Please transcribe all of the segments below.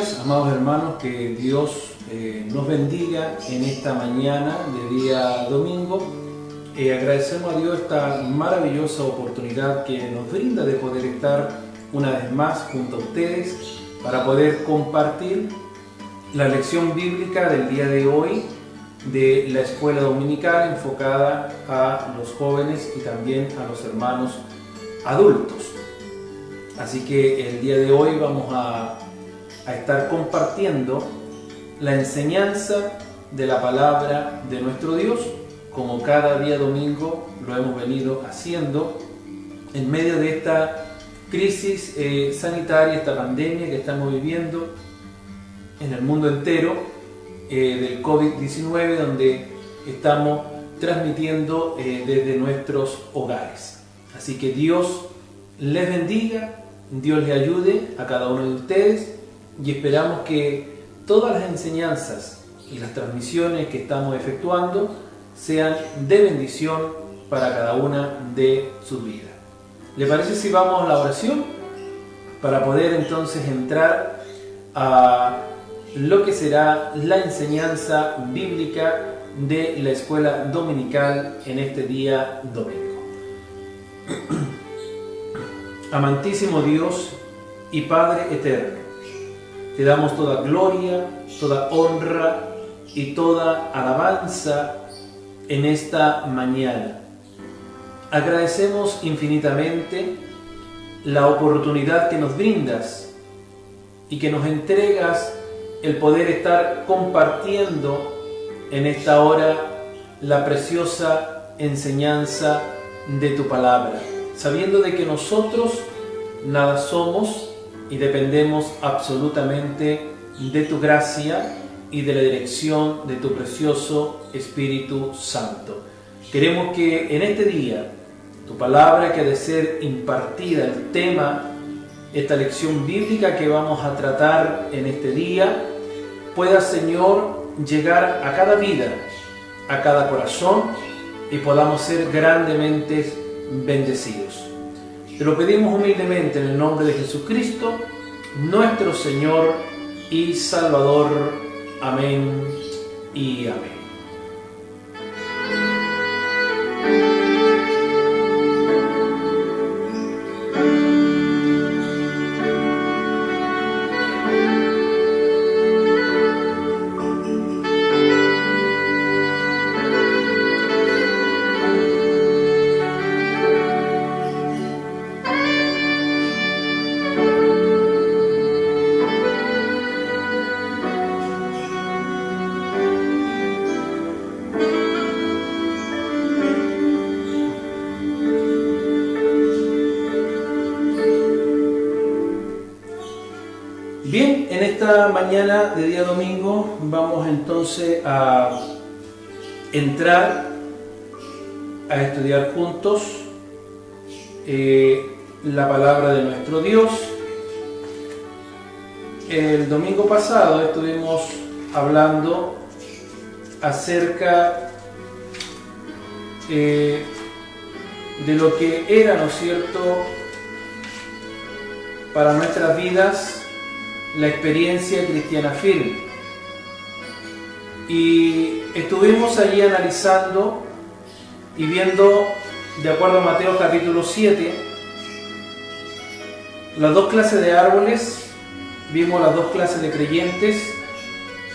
días, amados hermanos, que Dios nos bendiga en esta mañana de día domingo. Agradecemos a Dios esta maravillosa oportunidad que nos brinda de poder estar una vez más junto a ustedes para poder compartir la lección bíblica del día de hoy de la escuela dominical enfocada a los jóvenes y también a los hermanos adultos. Así que el día de hoy vamos a estar compartiendo la enseñanza de la palabra de nuestro Dios, como cada día domingo lo hemos venido haciendo en medio de esta crisis sanitaria, esta pandemia que estamos viviendo en el mundo entero, del COVID-19, donde estamos transmitiendo desde nuestros hogares. Así que Dios les bendiga, Dios les ayude a cada uno de ustedes y esperamos que todas las enseñanzas y las transmisiones que estamos efectuando sean de bendición para cada una de sus vidas. ¿Le parece si vamos a la oración para poder entonces entrar a lo que será la enseñanza bíblica de la escuela dominical en este día domingo? Amantísimo Dios y Padre eterno, te damos toda gloria, toda honra y toda alabanza en esta mañana. Agradecemos infinitamente la oportunidad que nos brindas y que nos entregas el poder estar compartiendo en esta hora la preciosa enseñanza de tu palabra, sabiendo de que nosotros nada somos y dependemos absolutamente de tu gracia y de la dirección de tu precioso Espíritu Santo. Queremos que en este día tu palabra que ha de ser impartida, el tema, esta lección bíblica que vamos a tratar en este día, pueda, Señor, llegar a cada vida, a cada corazón y podamos ser grandemente bendecidos. Te lo pedimos humildemente en el nombre de Jesucristo, nuestro Señor y Salvador. Amén y amén. Bien, en esta mañana de día domingo vamos entonces a entrar a estudiar juntos la palabra de nuestro Dios. El domingo pasado estuvimos hablando acerca de lo que era, ¿no es cierto?, para nuestras vidas la experiencia cristiana firme. Y estuvimos allí analizando y viendo, de acuerdo a Mateo capítulo 7, las dos clases de árboles, vimos las dos clases de creyentes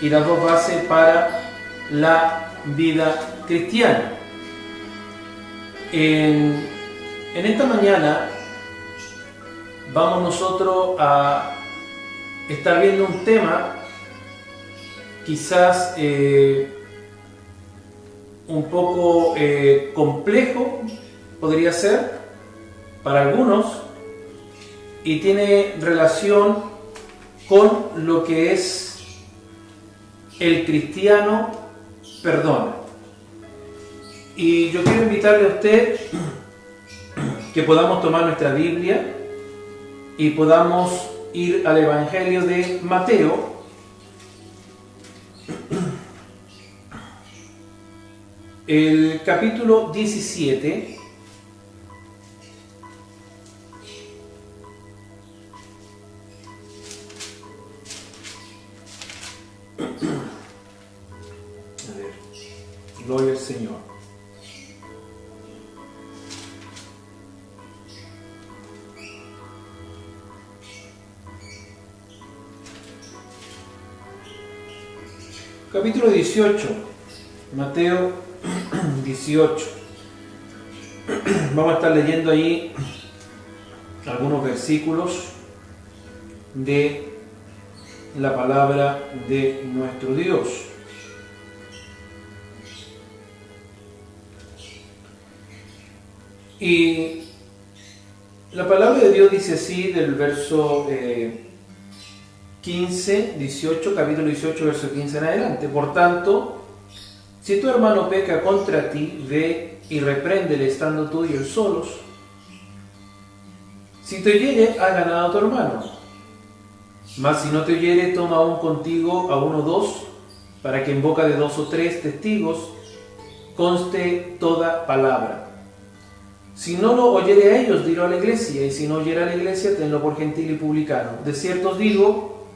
y las dos bases para la vida cristiana. En esta mañana vamos nosotros a estar viendo un tema quizás un poco complejo, podría ser, para algunos, y tiene relación con lo que es el cristiano perdona. Y yo quiero invitarle a usted que podamos tomar nuestra Biblia y podamos ir al Evangelio de Mateo, el capítulo 17, Gloria al Señor. Capítulo 18, Mateo 18. Vamos a estar leyendo ahí algunos versículos de la palabra de nuestro Dios. Y la palabra de Dios dice así del verso 15, 18, capítulo 18, verso 15 en adelante. Por tanto, si tu hermano peca contra ti, ve y repréndele estando tú y él solos. Si te oyere, has ganado a tu hermano. Mas si no te oyere, toma aún contigo a uno o dos, para que en boca de 2 o 3 testigos conste toda palabra. Si no lo oyere a ellos, dilo a la iglesia, y si no oyere a la iglesia, tenlo por gentil y publicano. De cierto os digo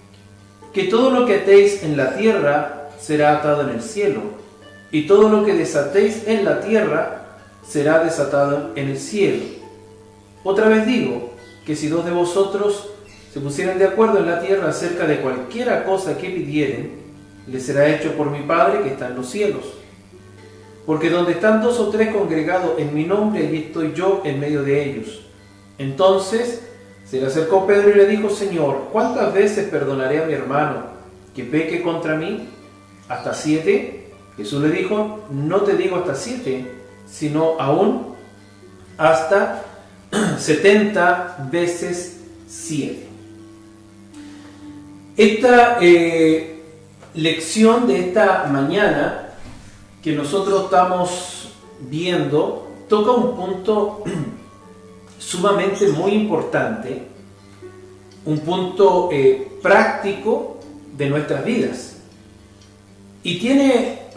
que todo lo que atéis en la tierra será atado en el cielo, y todo lo que desatéis en la tierra será desatado en el cielo. Otra vez digo, que si 2 de vosotros se pusieren de acuerdo en la tierra acerca de cualquiera cosa que pidieren, les será hecho por mi Padre que está en los cielos. Porque donde están 2 o 3 congregados en mi nombre, allí estoy yo en medio de ellos. Entonces se le acercó Pedro y le dijo: Señor, ¿cuántas veces perdonaré a mi hermano que peque contra mí? ¿Hasta 7? Jesús le dijo: no te digo hasta 7, sino aún hasta 70 veces 7. Esta lección de esta mañana que nosotros estamos viendo toca un punto sumamente muy importante, un punto práctico de nuestras vidas. Y tiene,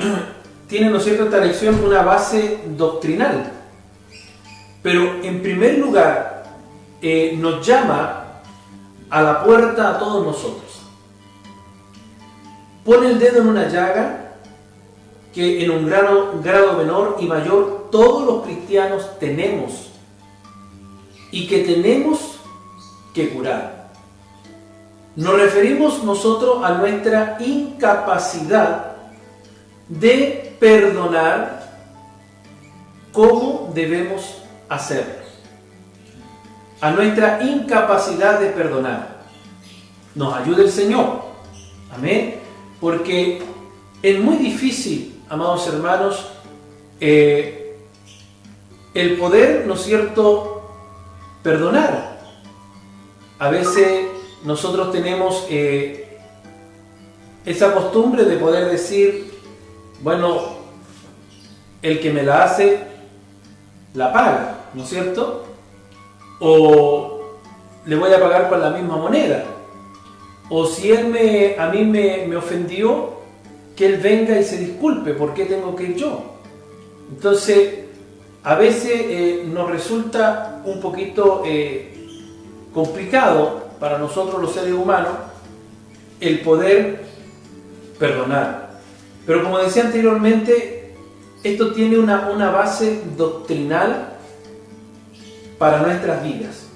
¿no es cierto?, esta lección una base doctrinal. Pero en primer lugar, nos llama a la puerta a todos nosotros. Pone el dedo en una llaga que en un grado menor y mayor todos los cristianos tenemos y que tenemos que curar. Nos referimos nosotros a nuestra incapacidad de perdonar como debemos hacerlo. A nuestra incapacidad de perdonar. Nos ayude el Señor. Amén. Porque es muy difícil, amados hermanos, el poder, ¿no es cierto?, perdonar. A veces nosotros tenemos esa costumbre de poder decir: bueno, el que me la hace, la paga, ¿no es cierto? O le voy a pagar con la misma moneda. O si él a mí me ofendió, que él venga y se disculpe, ¿por qué tengo que ir yo? Entonces, a veces nos resulta un poquito complicado para nosotros los seres humanos el poder perdonar. Pero como decía anteriormente, esto tiene una base doctrinal para nuestras vidas.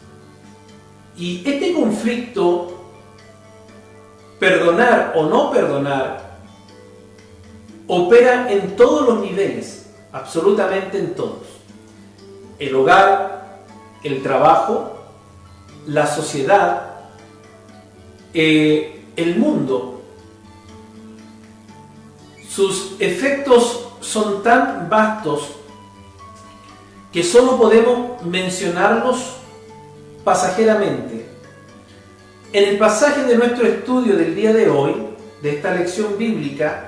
Y este conflicto, perdonar o no perdonar, opera en todos los niveles, absolutamente en todos. El hogar, el trabajo, la sociedad, el mundo. Sus efectos son tan vastos que solo podemos mencionarlos pasajeramente. En el pasaje de nuestro estudio del día de hoy, de esta lección bíblica,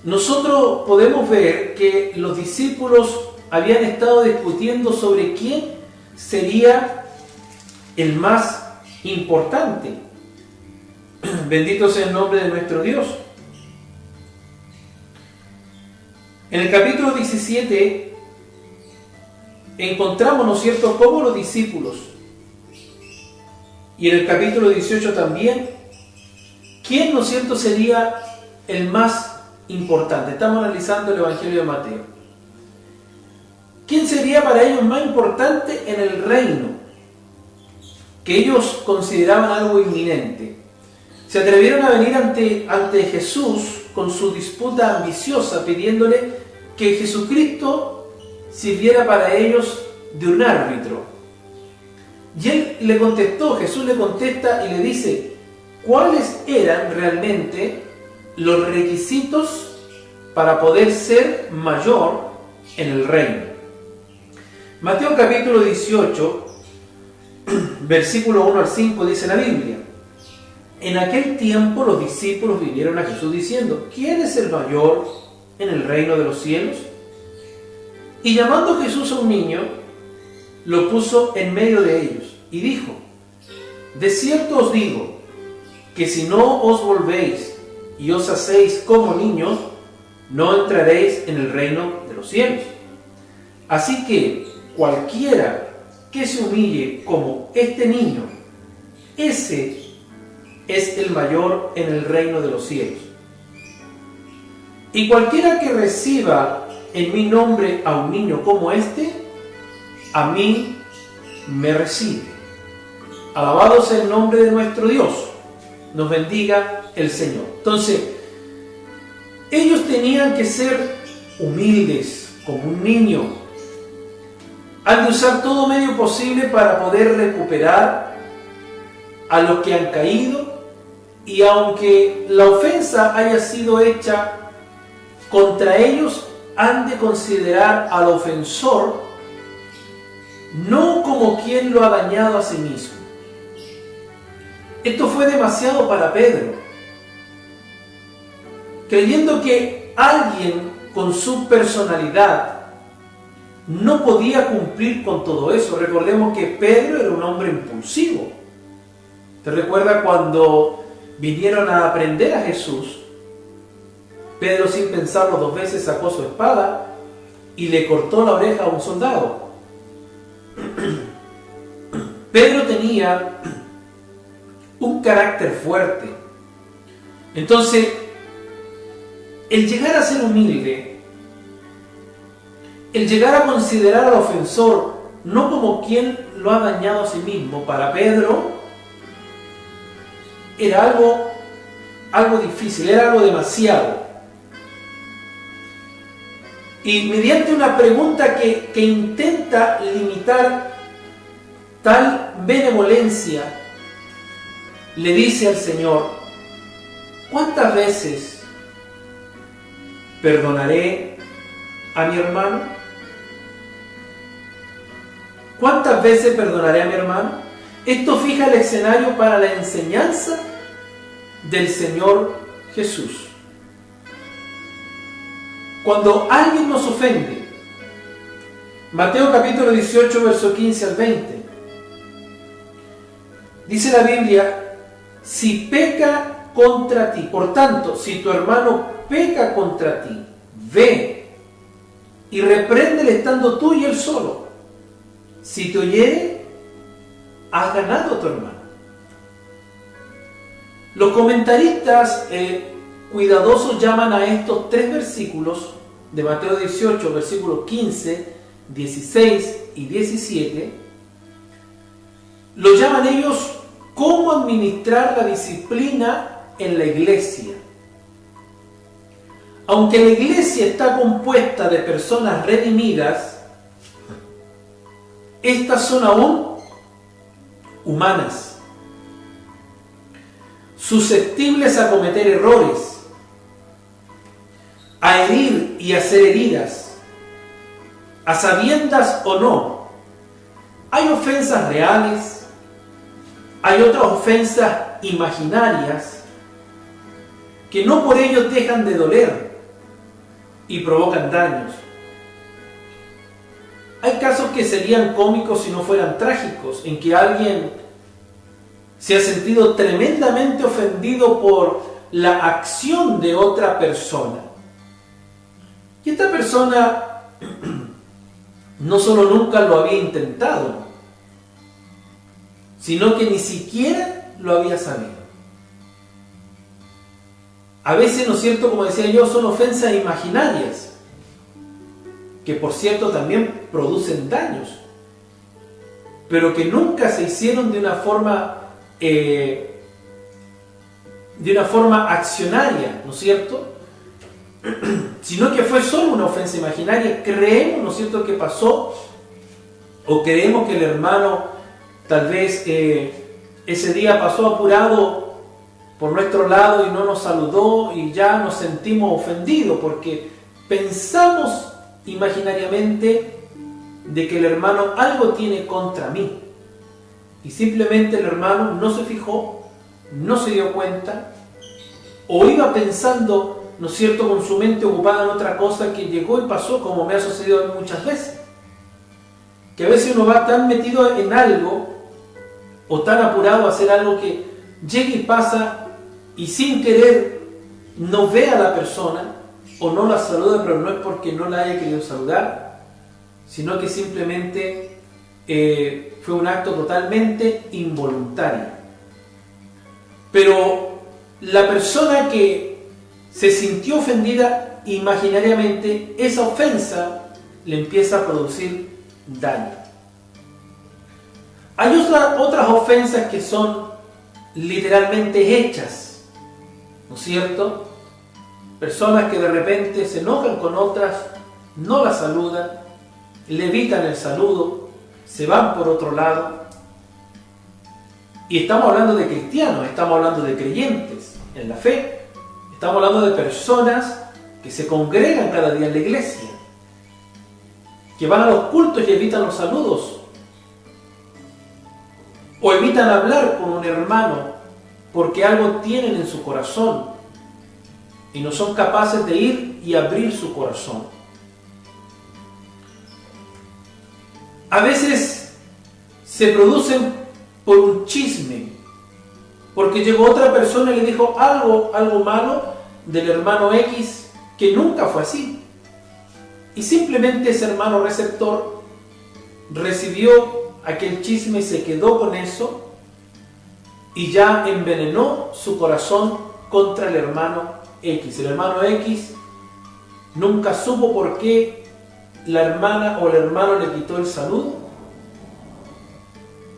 nosotros podemos ver que los discípulos habían estado discutiendo sobre quién sería el más importante. Bendito sea el nombre de nuestro Dios. En el capítulo 17 encontramos, ¿no es cierto?, cómo los discípulos, y en el capítulo 18 también, quién, ¿no es cierto?, sería el más importante. Estamos analizando el Evangelio de Mateo. ¿Quién sería para ellos más importante en el reino? Que ellos consideraban algo inminente. Se atrevieron a venir ante Jesús con su disputa ambiciosa, pidiéndole que Jesucristo sirviera para ellos de un árbitro. Y él le contestó, Jesús le contesta y le dice, ¿cuáles eran realmente los requisitos para poder ser mayor en el reino? Mateo capítulo 18, versículo 1 al 5 dice la Biblia: en aquel tiempo los discípulos vinieron a Jesús diciendo, ¿quién es el mayor en el reino de los cielos? Y llamando Jesús a un niño, lo puso en medio de ellos y dijo, de cierto os digo, que si no os volvéis y os hacéis como niños, no entraréis en el reino de los cielos. Así que cualquiera que se humille como este niño, ese es el mayor en el reino de los cielos. Y cualquiera que reciba en mi nombre a un niño como este, a mí me recibe. Alabado sea el nombre de nuestro Dios. Nos bendiga el Señor. Entonces, ellos tenían que ser humildes, como un niño. Han de usar todo medio posible para poder recuperar a los que han caído, y aunque la ofensa haya sido hecha contra ellos, han de considerar al ofensor no como quien lo ha dañado a sí mismo. Esto fue demasiado para Pedro, creyendo que alguien con su personalidad no podía cumplir con todo eso. Recordemos que Pedro era un hombre impulsivo. ¿Te recuerdas cuando vinieron a prender a Jesús? Pedro, sin pensarlo dos veces, sacó su espada y le cortó la oreja a un soldado. Pedro tenía un carácter fuerte. Entonces, el llegar a ser humilde, el llegar a considerar al ofensor no como quien lo ha dañado a sí mismo, para Pedro era algo difícil, era algo demasiado. Y mediante una pregunta que intenta limitar tal benevolencia, le dice al Señor, ¿cuántas veces perdonaré a mi hermano? ¿Cuántas veces perdonaré a mi hermano? Esto fija el escenario para la enseñanza del Señor Jesús. Cuando alguien nos ofende, Mateo capítulo 18, verso 15 al 20, dice la Biblia, si peca contra ti, por tanto, si tu hermano peca contra ti, ve y repréndele estando tú y él solo. Si te oyere, has ganado a tu hermano. Los comentaristas cuidadosos llaman a estos tres versículos de Mateo 18, versículos 15, 16 y 17, los llaman ellos cómo administrar la disciplina en la iglesia. Aunque la iglesia está compuesta de personas redimidas, estas son aún humanas, susceptibles a cometer errores, a herir y hacer heridas, a sabiendas o no. Hay ofensas reales, hay otras ofensas imaginarias que no por ello dejan de doler y provocan daños. Hay casos que serían cómicos si no fueran trágicos, en que alguien se ha sentido tremendamente ofendido por la acción de otra persona. Y esta persona no solo nunca lo había intentado, sino que ni siquiera lo había sabido. A veces, ¿no es cierto?, como decía yo, son ofensas imaginarias, que por cierto también producen daños, pero que nunca se hicieron de una forma accionaria, ¿no es cierto?, sino que fue solo una ofensa imaginaria. Creemos, ¿no es cierto?, que pasó, o creemos que el hermano tal vez ese día pasó apurado por nuestro lado y no nos saludó y ya nos sentimos ofendidos porque pensamos imaginariamente de que el hermano algo tiene contra mí, y simplemente el hermano no se fijó, no se dio cuenta, o iba pensando, ¿no es cierto?, con su mente ocupada en otra cosa, que llegó y pasó, como me ha sucedido a mí muchas veces, que a veces uno va tan metido en algo o tan apurado a hacer algo que llega y pasa y sin querer no ve a la persona o no la saluda, pero no es porque no la haya querido saludar, sino que simplemente fue un acto totalmente involuntario. Pero la persona que se sintió ofendida imaginariamente, esa ofensa le empieza a producir daño. Hay otras ofensas que son literalmente hechas, ¿no es cierto? Personas que de repente se enojan con otras, no las saludan, le evitan el saludo, se van por otro lado. Y estamos hablando de cristianos, estamos hablando de creyentes en la fe, estamos hablando de personas que se congregan cada día en la iglesia, que van a los cultos y evitan los saludos, o evitan hablar con un hermano porque algo tienen en su corazón y no son capaces de ir y abrir su corazón. A veces se producen por un chisme, porque llegó otra persona y le dijo algo malo del hermano X que nunca fue así. Y simplemente ese hermano receptor recibió aquel chisme y se quedó con eso y ya envenenó su corazón contra el hermano X. El hermano X nunca supo por qué la hermana o el hermano le quitó el saludo,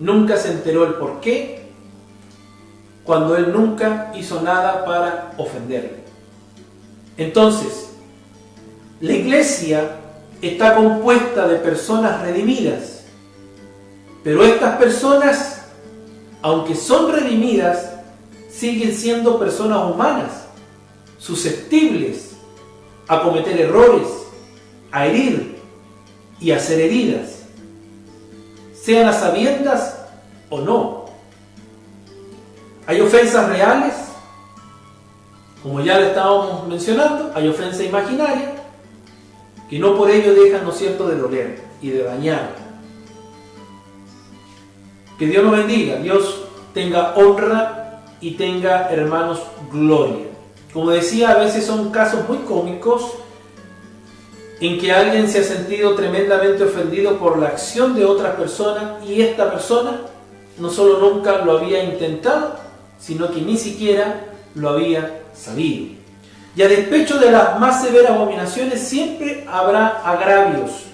nunca se enteró el por qué, cuando él nunca hizo nada para ofenderle. Entonces, la iglesia está compuesta de personas redimidas, pero estas personas, aunque son redimidas, siguen siendo personas humanas, susceptibles a cometer errores, a herir y a ser heridas, sean a sabiendas o no. Hay ofensas reales, como ya le estábamos mencionando, hay ofensas imaginarias, que no por ello dejan, ¿no es cierto?, de doler y de dañar. Que Dios nos bendiga, Dios tenga honra y tenga, hermanos, gloria. Como decía, a veces son casos muy cómicos en que alguien se ha sentido tremendamente ofendido por la acción de otra persona y esta persona no solo nunca lo había intentado, sino que ni siquiera lo había sabido. Y a despecho de las más severas abominaciones siempre habrá agravios.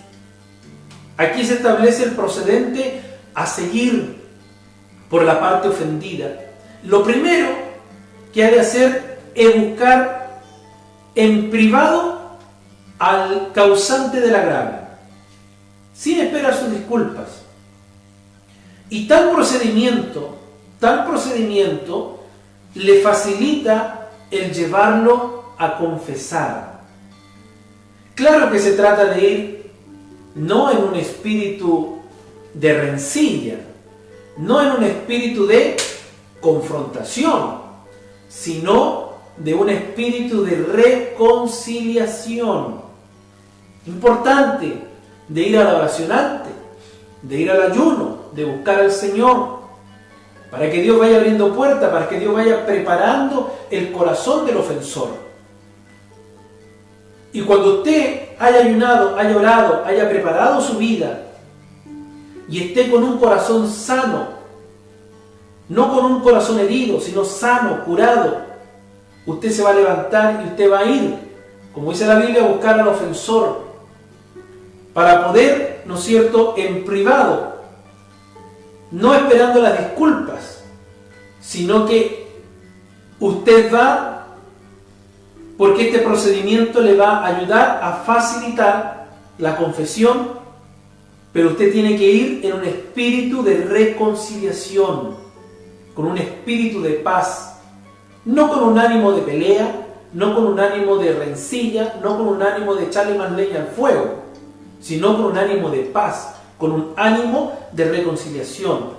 Aquí se establece el procedente a seguir por la parte ofendida. Lo primero que ha de hacer es buscar en privado al causante del agravio, sin esperar sus disculpas. Y tal procedimiento le facilita el llevarlo a confesar. Claro que se trata de ir no en un espíritu de rencilla, no en un espíritu de confrontación, sino de un espíritu de reconciliación. Importante, de ir a la oración antes, de ir al ayuno, de buscar al Señor, para que Dios vaya abriendo puertas, para que Dios vaya preparando el corazón del ofensor. Y cuando usted haya ayunado, haya orado, haya preparado su vida y esté con un corazón sano, no con un corazón herido, sino sano, curado, usted se va a levantar y usted va a ir, como dice la Biblia, a buscar al ofensor, para poder, ¿no es cierto?, en privado, no esperando las disculpas, sino que usted va, porque este procedimiento le va a ayudar a facilitar la confesión, pero usted tiene que ir en un espíritu de reconciliación, con un espíritu de paz, no con un ánimo de pelea, no con un ánimo de rencilla, no con un ánimo de echarle más leña al fuego, sino con un ánimo de paz, con un ánimo de reconciliación.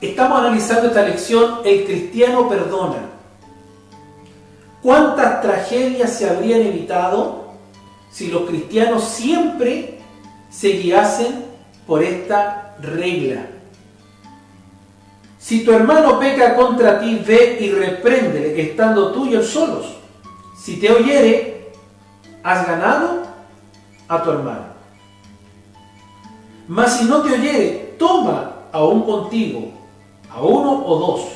Estamos analizando esta lección, el cristiano perdona. ¿Cuántas tragedias se habrían evitado si los cristianos siempre se guiasen por esta regla? Si tu hermano peca contra ti, ve y repréndele, estando tú y él solos. Si te oyere, has ganado a tu hermano. Mas si no te oyere, toma aún contigo a uno o dos,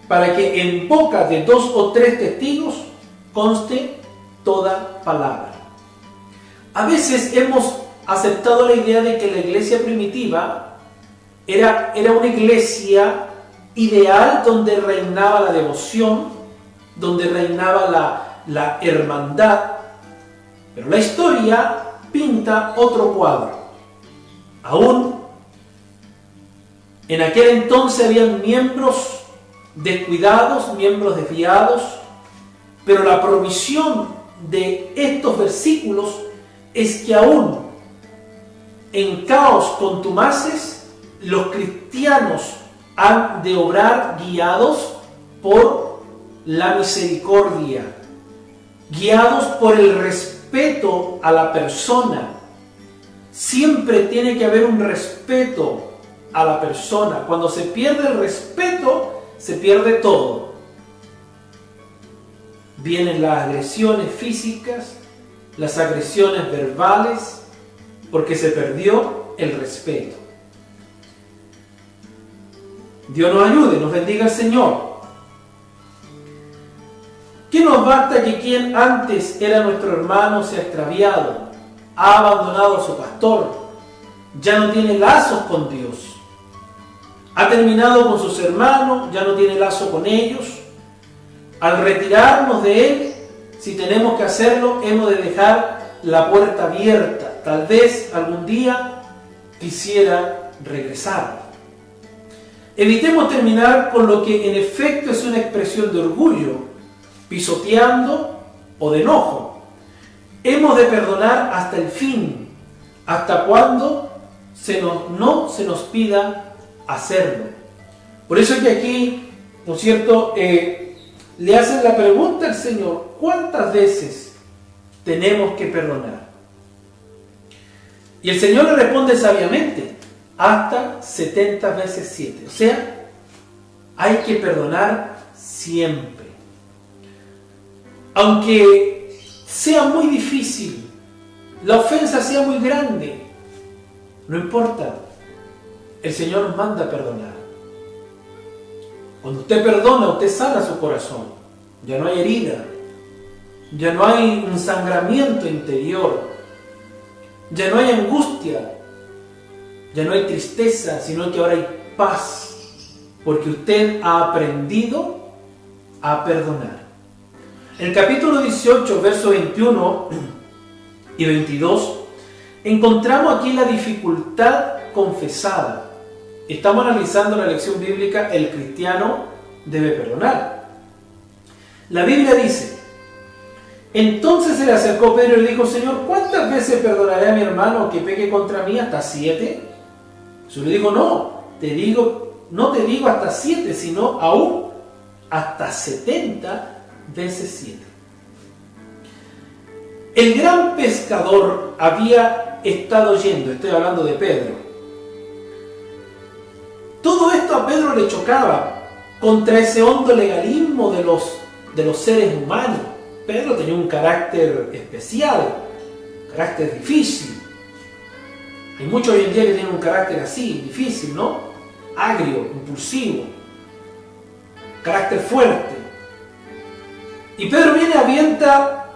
para que en boca de 2 o 3 testigos conste toda palabra. A veces hemos aceptado la idea de que la iglesia primitiva era una iglesia ideal donde reinaba la devoción, donde reinaba la hermandad, pero la historia pinta otro cuadro. Aún en aquel entonces habían miembros descuidados, miembros desviados, pero la provisión de estos versículos es que aún en caos contumaces, los cristianos han de obrar guiados por la misericordia, guiados por el respeto a la persona. Siempre tiene que haber un respeto a la persona. Cuando se pierde el respeto, se pierde todo. Vienen las agresiones físicas, las agresiones verbales, porque se perdió el respeto. Dios nos ayude, nos bendiga el Señor. ¿Qué nos basta que quien antes era nuestro hermano se ha extraviado, ha abandonado a su pastor, ya no tiene lazos con Dios, ha terminado con sus hermanos, ya no tiene lazo con ellos? Al retirarnos de Él, si tenemos que hacerlo, hemos de dejar la puerta abierta. Tal vez algún día quisiera regresar. Evitemos terminar con lo que en efecto es una expresión de orgullo, pisoteando o de enojo. Hemos de perdonar hasta el fin, hasta cuando no se nos pida hacerlo. Por eso es que aquí, ¿no es cierto?, le hacen la pregunta al Señor: ¿cuántas veces tenemos que perdonar? Y el Señor le responde sabiamente: hasta 70 veces 7. O sea, hay que perdonar siempre. Aunque sea muy difícil, la ofensa sea muy grande, no importa. El Señor nos manda a perdonar. Cuando usted perdona, usted sana su corazón. Ya no hay herida, ya no hay un sangramiento interior, ya no hay angustia, ya no hay tristeza, sino que ahora hay paz, porque usted ha aprendido a perdonar. En el capítulo 18, versos 21 y 22, encontramos aquí la dificultad confesada. Estamos analizando la lección bíblica: el cristiano debe perdonar. La Biblia dice: entonces se le acercó Pedro y le dijo: Señor, ¿cuántas veces perdonaré a mi hermano que peque contra mí? ¿Hasta 7? Jesús le dijo: no te digo hasta 7, sino aún hasta 70 veces 7. El gran pescador había estado yendo, estoy hablando de Pedro. Todo esto a Pedro le chocaba contra ese hondo legalismo de los seres humanos. Pedro tenía un carácter especial, un carácter difícil. Hay muchos hoy en día que tienen un carácter así, difícil, ¿no? Agrio, impulsivo. carácter fuerte. Y Pedro viene, avienta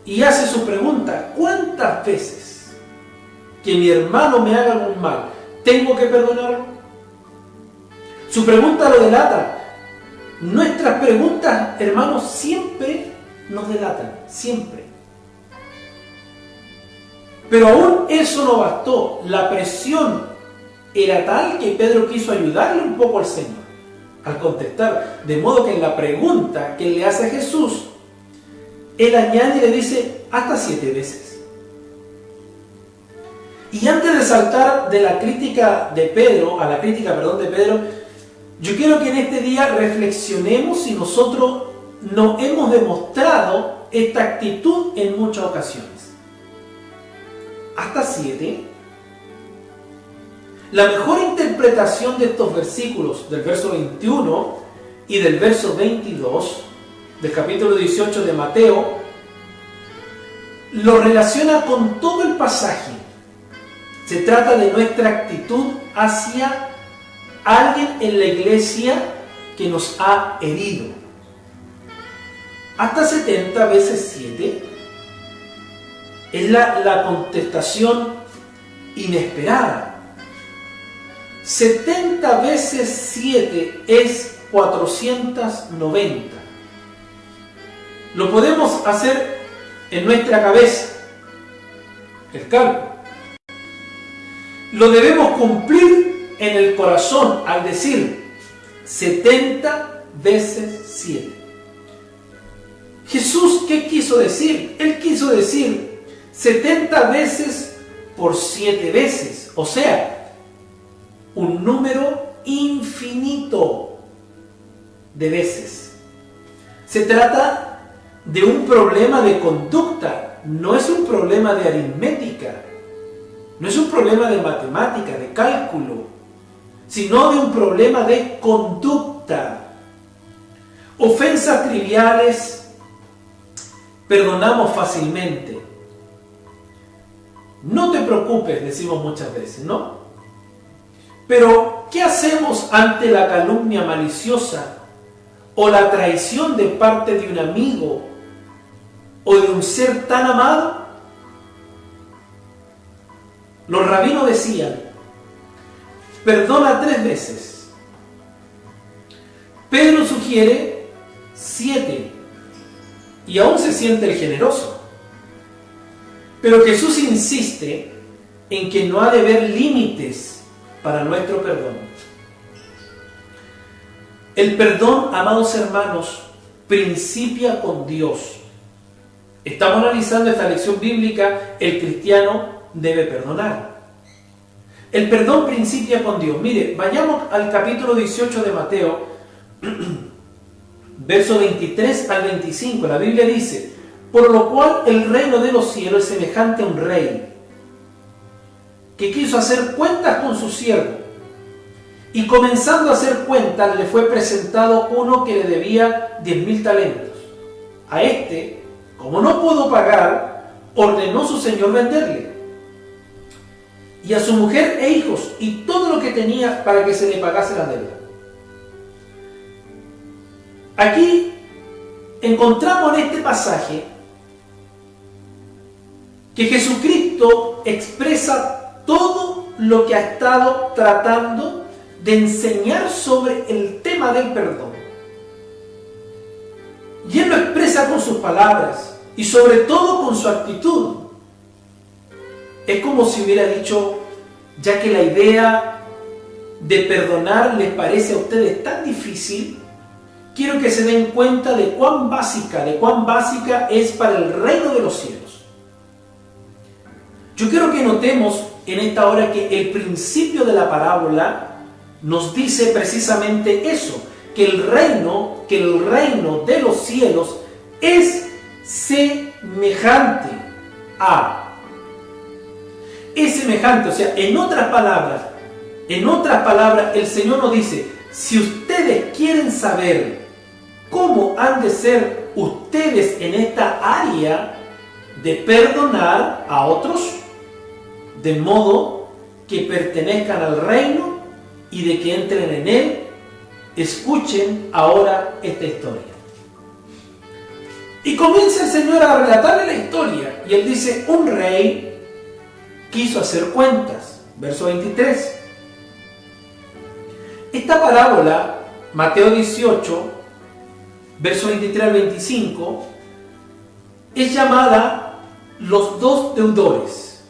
y hace su pregunta: ¿cuántas veces que mi hermano me haga algún mal, tengo que perdonarlo? Su pregunta lo delata. Nuestras preguntas, hermanos, siempre nos delatan, siempre. Pero aún eso no bastó. La presión era tal que Pedro quiso ayudarle un poco al Señor al contestar. De modo que en la pregunta que le hace a Jesús, él añade y le dice hasta 7 veces. Y antes de saltar de la crítica de Pedro, a la crítica, perdón, de Pedro, yo quiero que en este día reflexionemos si nosotros no hemos demostrado esta actitud en muchas ocasiones. Hasta 7. La mejor interpretación de estos versículos, del verso 21 y del verso 22, del capítulo 18 de Mateo, lo relaciona con todo el pasaje. Se trata de nuestra actitud hacia alguien en la iglesia que nos ha herido. Hasta 70 veces 7 es la contestación inesperada. 70 veces 7 es 490. Lo podemos hacer en nuestra cabeza, el cálculo. Lo debemos cumplir en el corazón al decir 70 veces 7. Jesús, ¿qué quiso decir? Él quiso decir 70 veces por 7 veces, o sea, un número infinito de veces. Se trata de un problema de conducta, no es un problema de aritmética, no es un problema de matemática, de cálculo, sino de un problema de conducta. Ofensas triviales perdonamos fácilmente. No te preocupes, decimos muchas veces, ¿no? Pero, ¿qué hacemos ante la calumnia maliciosa o la traición de parte de un amigo o de un ser tan amado? Los rabinos decían, perdona 3 veces. Pedro sugiere 7 y aún se siente el generoso. Pero Jesús insiste en que no ha de haber límites para nuestro perdón. El perdón, amados hermanos, principia con Dios. Estamos analizando esta lección bíblica, el cristiano debe perdonar. El perdón principia con Dios. Mire, vayamos al capítulo 18 de Mateo, verso 23 al 25. La Biblia dice: por lo cual el reino de los cielos es semejante a un rey que quiso hacer cuentas con su siervo, y comenzando a hacer cuentas le fue presentado uno que le debía 10.000 talentos. A este, como no pudo pagar, ordenó su señor venderle, y a su mujer e hijos, y todo lo que tenía, para que se le pagase la deuda. Aquí encontramos en este pasaje que Jesucristo expresa todo lo que ha estado tratando de enseñar sobre el tema del perdón. Y Él lo expresa con sus palabras y sobre todo con su actitud. Es como si hubiera dicho, ya que la idea de perdonar les parece a ustedes tan difícil, quiero que se den cuenta de cuán básica es para el reino de los cielos. Yo quiero que notemos en esta hora que el principio de la parábola nos dice precisamente eso, que el reino de los cielos es semejante a. Es semejante, o sea, en otras palabras, el Señor nos dice, si ustedes quieren saber cómo han de ser ustedes en esta área de perdonar a otros, de modo que pertenezcan al reino y de que entren en él, Escuchen ahora esta historia. Y comienza el Señor a relatarle la historia. Y él dice, un rey quiso hacer cuentas. Verso 23. Esta parábola, Mateo 18, verso 23 al 25, es llamada los dos deudores,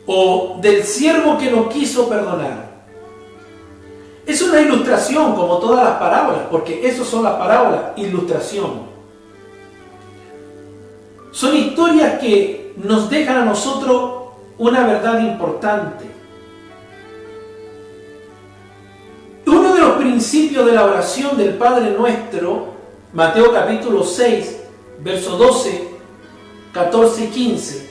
o del siervo que no quiso perdonar. Es una ilustración, como todas las parábolas, porque eso son las parábolas, ilustración. Son historias que nos dejan a nosotros una verdad importante. Uno de los principios de la oración del Padre Nuestro, Mateo capítulo 6, versos 12, 14 y 15,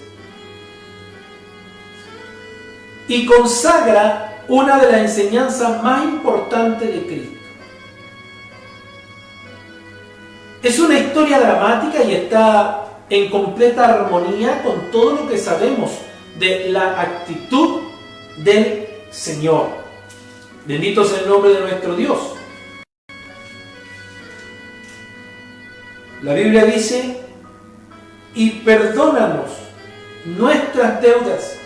y consagra una de las enseñanzas más importantes de Cristo. Es una historia dramática y está en completa armonía con todo lo que sabemos de la actitud del Señor. Bendito sea el nombre de nuestro Dios. La Biblia dice, y perdónanos nuestras deudas,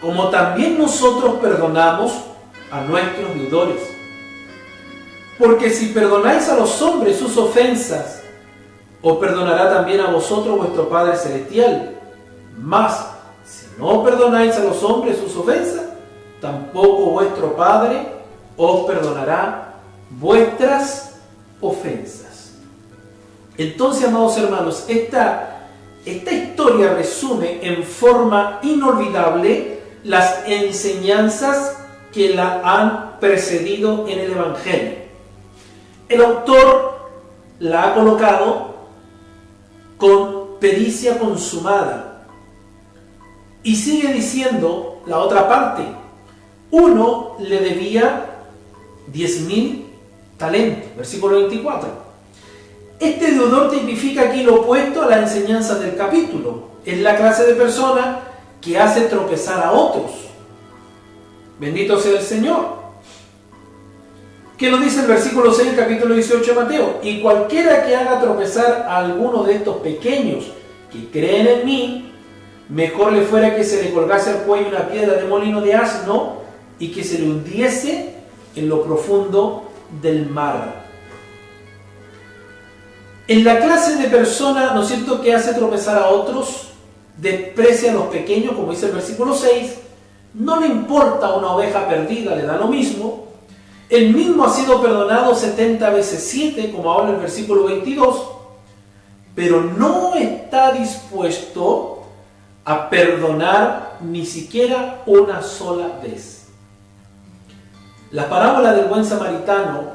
como también nosotros perdonamos a nuestros deudores. Porque si perdonáis a los hombres sus ofensas, os perdonará también a vosotros vuestro Padre Celestial. Mas, si no perdonáis a los hombres sus ofensas, tampoco vuestro Padre os perdonará vuestras ofensas. Entonces, amados hermanos, esta historia resume en forma inolvidable las enseñanzas que la han precedido en el Evangelio. El autor la ha colocado con pericia consumada y sigue diciendo la otra parte. Uno le debía 10.000 talentos, versículo 24. Este deudor tipifica aquí lo opuesto a la enseñanza del capítulo. Es la clase de persona que hace tropezar a otros. Bendito sea el Señor. ¿Qué nos dice el versículo 6 del capítulo 18 de Mateo? Y cualquiera que haga tropezar a alguno de estos pequeños que creen en mí, mejor le fuera que se le colgase al cuello una piedra de molino de asno y que se le hundiese en lo profundo del mar. En la clase de persona, ¿no es cierto?, que hace tropezar a otros, desprecia a los pequeños, como dice el versículo 6, no le importa una oveja perdida, le da lo mismo. Él mismo ha sido perdonado 70 veces 7, como habla el versículo 22, pero no está dispuesto a perdonar ni siquiera una sola vez. La parábola del buen samaritano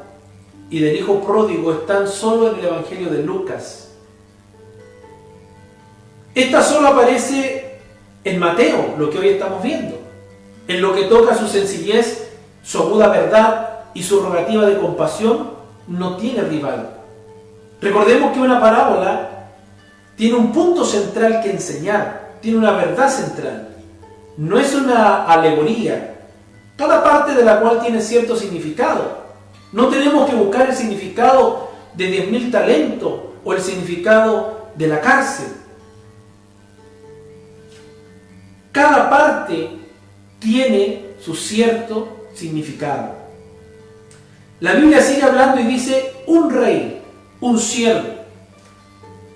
y del hijo pródigo están solo en el Evangelio de Lucas. Esta solo aparece en Mateo, lo que hoy estamos viendo, en lo que toca a su sencillez, su aguda verdad y su rogativa de compasión, no tiene rival. Recordemos que una parábola tiene un punto central que enseñar, tiene una verdad central, no es una alegoría, cada parte de la cual tiene cierto significado. No tenemos que buscar el significado de 10.000 talentos o el significado de la cárcel. Cada parte tiene su cierto significado. La Biblia sigue hablando y dice un rey, un siervo.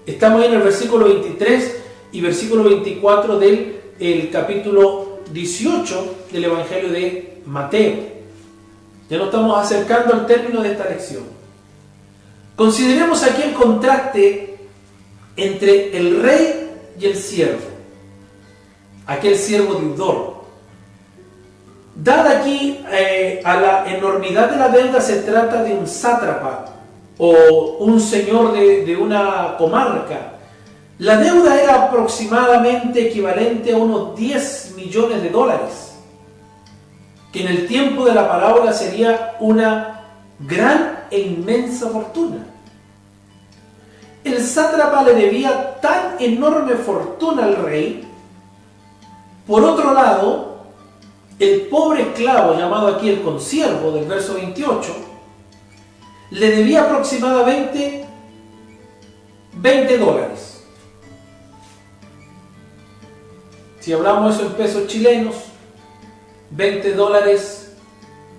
Estamos en el versículo 23 y versículo 24 del capítulo 18 del Evangelio de Mateo. Ya nos estamos acercando al término de esta lección. Consideremos aquí el contraste entre el rey y el siervo, aquel siervo deudor. Dada aquí a la enormidad de la deuda, se trata de un sátrapa o un señor de una comarca. La deuda era aproximadamente equivalente a unos 10 millones de dólares, que en el tiempo de la parábola sería una gran e inmensa fortuna. El sátrapa le debía tan enorme fortuna al rey. Por otro lado, el pobre esclavo, llamado aquí el consiervo del verso 28, le debía aproximadamente $20. Si hablamos eso en pesos chilenos, $20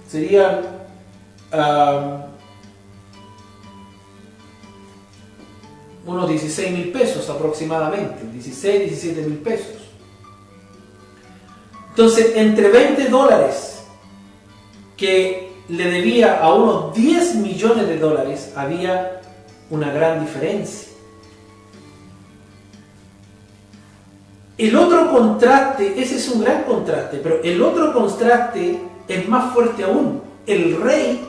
serían unos 16.000 pesos aproximadamente, 16, 17.000 pesos. Entonces, entre $20 que le debía a unos 10 millones de dólares, había una gran diferencia. El otro contraste, ese es un gran contraste, pero el otro contraste es más fuerte aún. El rey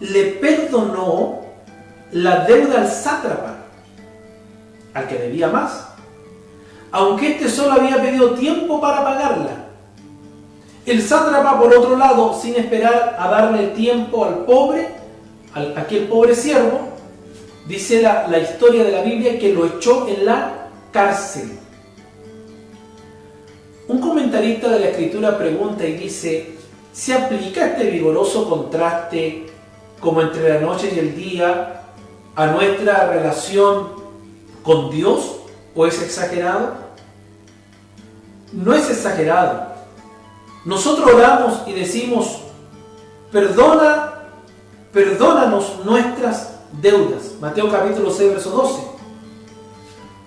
le perdonó la deuda al sátrapa, al que debía más, aunque éste solo había pedido tiempo para pagarla. El sátrapa, por otro lado, sin esperar a darle tiempo al pobre, aquel pobre siervo, dice la historia de la Biblia que lo echó en la cárcel. Un comentarista de la Escritura pregunta y dice: ¿se aplica este vigoroso contraste como entre la noche y el día a nuestra relación con Dios, o es exagerado? No es exagerado. Nosotros oramos y decimos: perdónanos nuestras deudas. Mateo capítulo 6, verso 12.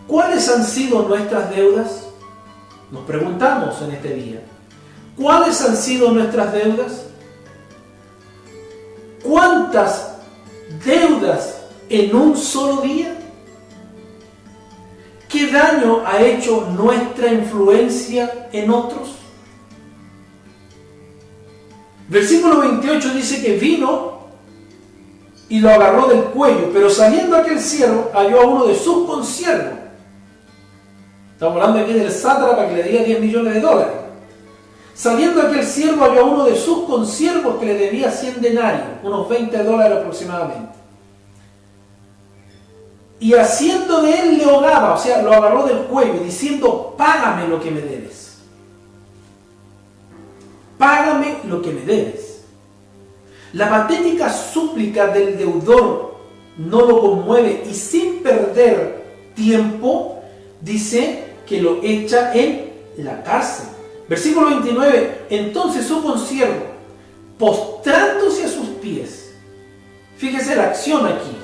¿Cuáles han sido nuestras deudas? Nos preguntamos en este día. ¿Cuáles han sido nuestras deudas? ¿Cuántas deudas en un solo día? ¿Qué daño ha hecho nuestra influencia en otros? Versículo 28 dice que vino y lo agarró del cuello, pero saliendo aquel siervo halló a uno de sus consiervos. Estamos hablando aquí del sátrapa que le debía 10 millones de dólares. Saliendo aquel siervo halló a uno de sus consiervos que le debía 100 denarios, unos $20 aproximadamente. Y haciendo de él le hogaba, o sea, lo agarró del cuello, diciendo: págame lo que me debes. Págame lo que me debes. La patética súplica del deudor no lo conmueve y sin perder tiempo dice que lo echa en la cárcel. Versículo 29, entonces su consiervo, postrándose a sus pies, fíjese la acción aquí,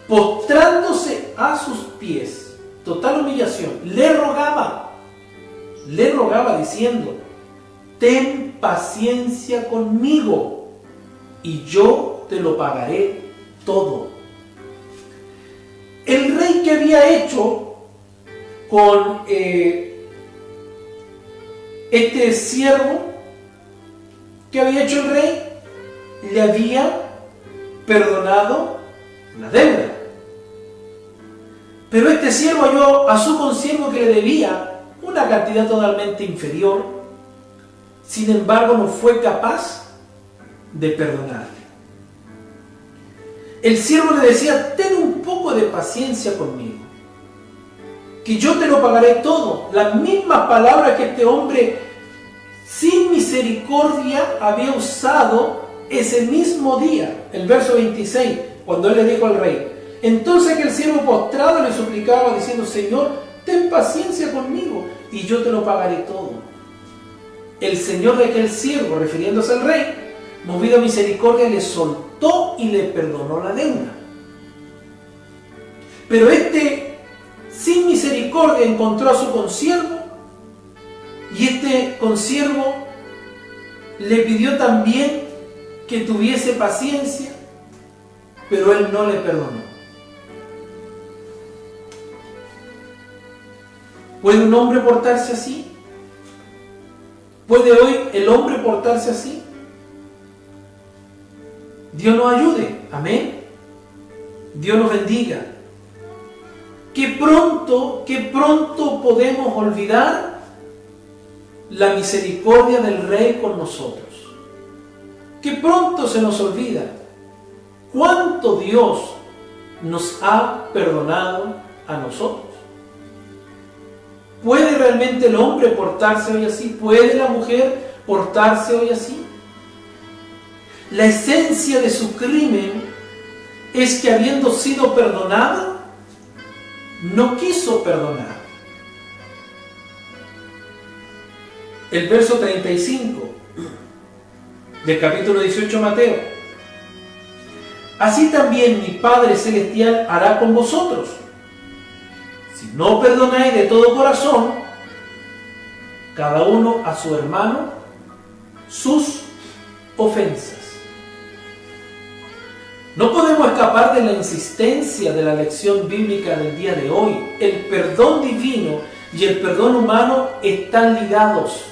postrándose a sus pies, total humillación, le rogaba diciendo: ten paciencia conmigo y yo te lo pagaré todo. El rey, que había hecho con este siervo? ¿Qué había hecho el rey? Le había perdonado la deuda. Pero este siervo halló a su consiervo que le debía una cantidad totalmente inferior. Sin embargo, no fue capaz de perdonarle. El siervo le decía: ten un poco de paciencia conmigo, que yo te lo pagaré todo. Las mismas palabras que este hombre sin misericordia había usado ese mismo día. El verso 26, cuando él le dijo al rey: entonces aquel siervo postrado le suplicaba diciendo: Señor, ten paciencia conmigo y yo te lo pagaré todo. El señor de aquel siervo, refiriéndose al rey, movido a misericordia, le soltó y le perdonó la deuda. Pero este, sin misericordia, encontró a su consiervo, y este consiervo le pidió también que tuviese paciencia, pero él no le perdonó. ¿Puede un hombre portarse así? ¿Puede hoy el hombre portarse así? Dios nos ayude, amén. Dios nos bendiga. Qué pronto podemos olvidar la misericordia del Rey con nosotros. Qué pronto se nos olvida cuánto Dios nos ha perdonado a nosotros. ¿Puede realmente el hombre portarse hoy así? ¿Puede la mujer portarse hoy así? La esencia de su crimen es que, habiendo sido perdonado, no quiso perdonar. El verso 35 del capítulo 18 de Mateo: así también mi Padre Celestial hará con vosotros, si no perdonáis de todo corazón, cada uno a su hermano, sus ofensas. No podemos escapar de la insistencia de la lección bíblica del día de hoy. El perdón divino y el perdón humano están ligados.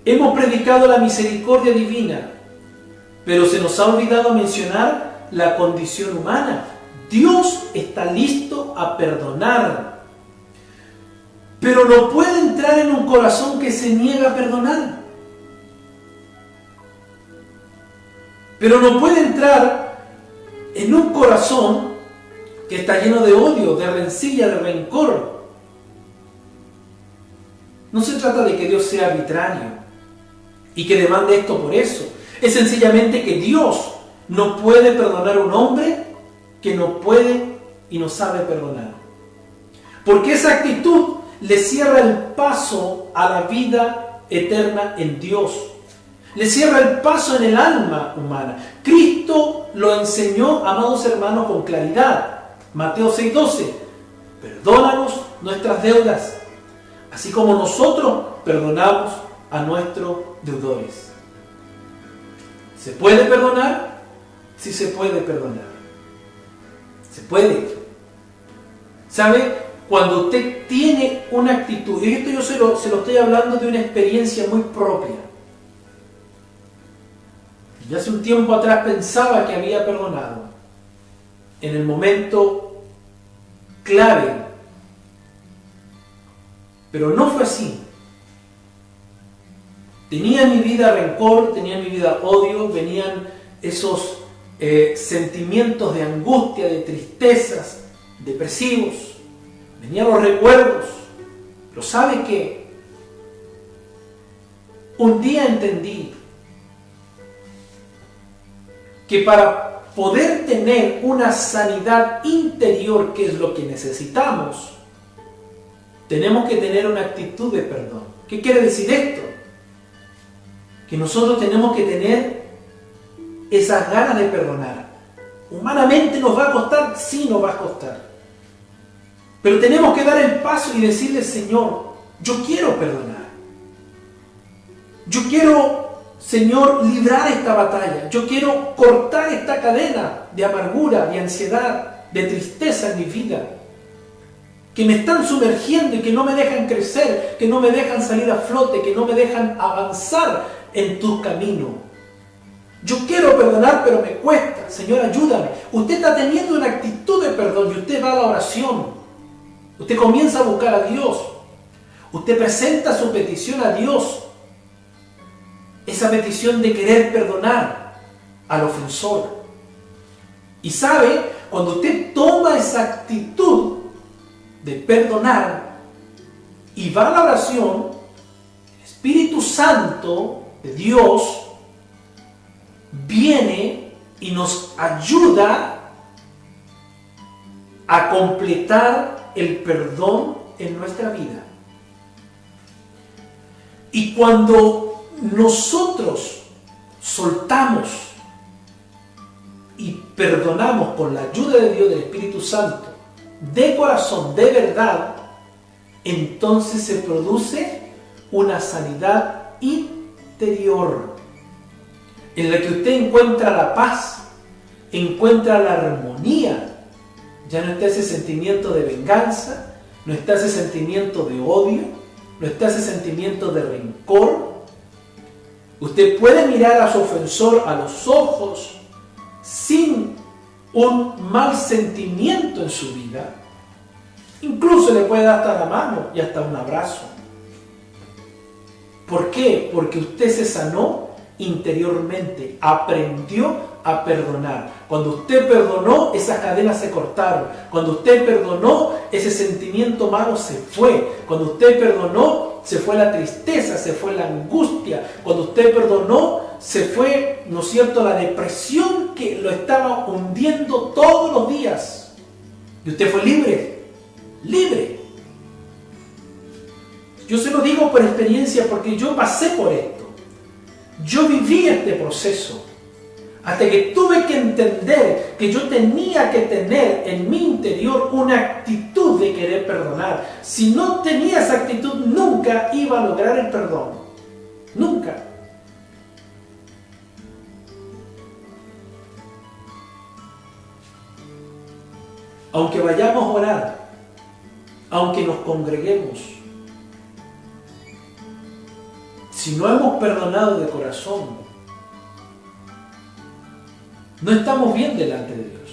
Hemos predicado la misericordia divina, pero se nos ha olvidado mencionar la condición humana. Dios está listo a perdonar, pero no puede entrar en un corazón que se niega a perdonar. Pero no puede entrar en un corazón que está lleno de odio, de rencilla, de rencor. No se trata de que Dios sea arbitrario y que demande esto por eso. Es sencillamente que Dios no puede perdonar a un hombre que no puede y no sabe perdonar. Porque esa actitud le cierra el paso a la vida eterna en Dios. Le cierra el paso en el alma humana. Cristo lo enseñó, amados hermanos, con claridad. Mateo 6:12. Perdónanos nuestras deudas, así como nosotros perdonamos a nuestros deudores. ¿Se puede perdonar? Sí se puede perdonar. Se puede. ¿Sabe? Cuando usted tiene una actitud, y esto yo se lo estoy hablando de una experiencia muy propia. Ya hace un tiempo atrás pensaba que había perdonado. En el momento clave. Pero no fue así. Tenía en mi vida rencor, tenía en mi vida odio, venían esos sentimientos de angustia, de tristezas, depresivos. Venían los recuerdos. Pero ¿sabe qué? Un día entendí que para poder tener una sanidad interior, que es lo que necesitamos, tenemos que tener una actitud de perdón. ¿Qué quiere decir esto? Que nosotros tenemos que tener esas ganas de perdonar. Humanamente nos va a costar, sí nos va a costar. Pero tenemos que dar el paso y decirle: Señor, yo quiero perdonar. Yo quiero, Señor, librar esta batalla. Yo quiero cortar esta cadena de amargura, de ansiedad, de tristeza en mi vida, que me están sumergiendo y que no me dejan crecer, que no me dejan salir a flote, que no me dejan avanzar en tu camino. Yo quiero perdonar, pero me cuesta. Señor, ayúdame. Usted está teniendo una actitud de perdón y usted va a la oración. Usted comienza a buscar a Dios. Usted presenta su petición a Dios. Esa petición de querer perdonar al ofensor. Y sabe, cuando usted toma esa actitud de perdonar y va a la oración, el Espíritu Santo de Dios viene y nos ayuda a completar el perdón en nuestra vida. Y cuando nosotros soltamos y perdonamos con la ayuda de Dios, del Espíritu Santo, de corazón, de verdad, entonces se produce una sanidad interior en la que usted encuentra la paz, encuentra la armonía. Ya no está ese sentimiento de venganza, no está ese sentimiento de odio, no está ese sentimiento de rencor. Usted puede mirar a su ofensor a los ojos sin un mal sentimiento en su vida. Incluso le puede dar hasta la mano y hasta un abrazo. ¿Por qué? Porque usted se sanó interiormente, aprendió a perdonar. Cuando usted perdonó, esas cadenas se cortaron. Cuando usted perdonó, ese sentimiento malo se fue. Cuando usted perdonó, se fue la tristeza, se fue la angustia. Cuando usted perdonó, se fue, ¿no es cierto?, la depresión que lo estaba hundiendo todos los días. Y usted fue libre, libre. Yo se lo digo por experiencia porque yo pasé por esto. Yo viví este proceso. Hasta que tuve que entender que yo tenía que tener en mi interior una actitud de querer perdonar. Si no tenía esa actitud, nunca iba a lograr el perdón. Nunca. Aunque vayamos a orar, aunque nos congreguemos, si no hemos perdonado de corazón, no estamos bien delante de Dios.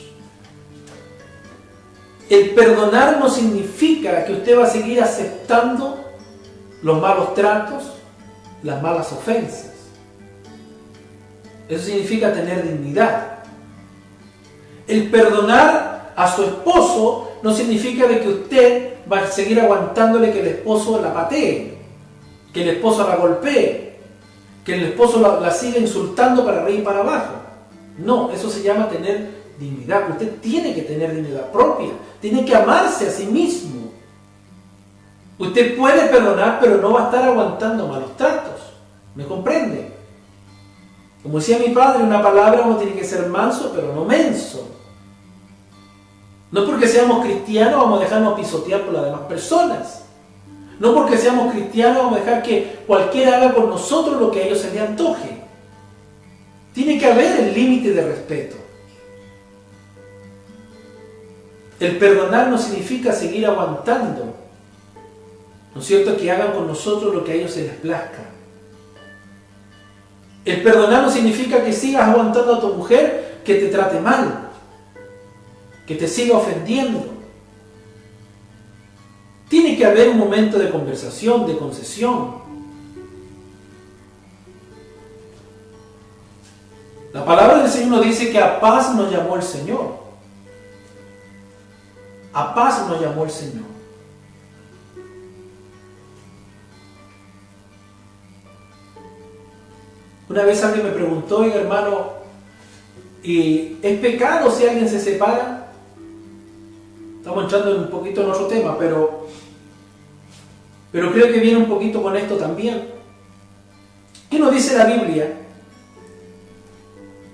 El perdonar no significa que usted va a seguir aceptando los malos tratos, las malas ofensas. Eso significa tener dignidad. El perdonar a su esposo no significa de que usted va a seguir aguantándole que el esposo la patee, que el esposo la golpee, que el esposo la siga insultando para arriba y para abajo. No, eso se llama tener dignidad. Usted tiene que tener dignidad propia, tiene que amarse a sí mismo. Usted puede perdonar, pero no va a estar aguantando malos tratos. ¿Me comprende? Como decía mi padre, una palabra, uno tiene que ser manso, pero no menso. No porque seamos cristianos vamos a dejarnos pisotear por las demás personas. No porque seamos cristianos vamos a dejar que cualquiera haga con nosotros lo que a ellos se les antoje. Tiene que haber el límite de respeto. El perdonar no significa seguir aguantando, ¿no es cierto?, que hagan con nosotros lo que a ellos se les plazca. El perdonar no significa que sigas aguantando a tu mujer que te trate mal, que te siga ofendiendo. Tiene que haber un momento de conversación, de concesión. La palabra del Señor nos dice que a paz nos llamó el Señor. A paz nos llamó el Señor. Una vez alguien me preguntó, oiga hermano, ¿y es pecado si alguien se separa? Estamos entrando un poquito en otro tema, pero creo que viene un poquito con esto también. ¿Qué nos dice la Biblia?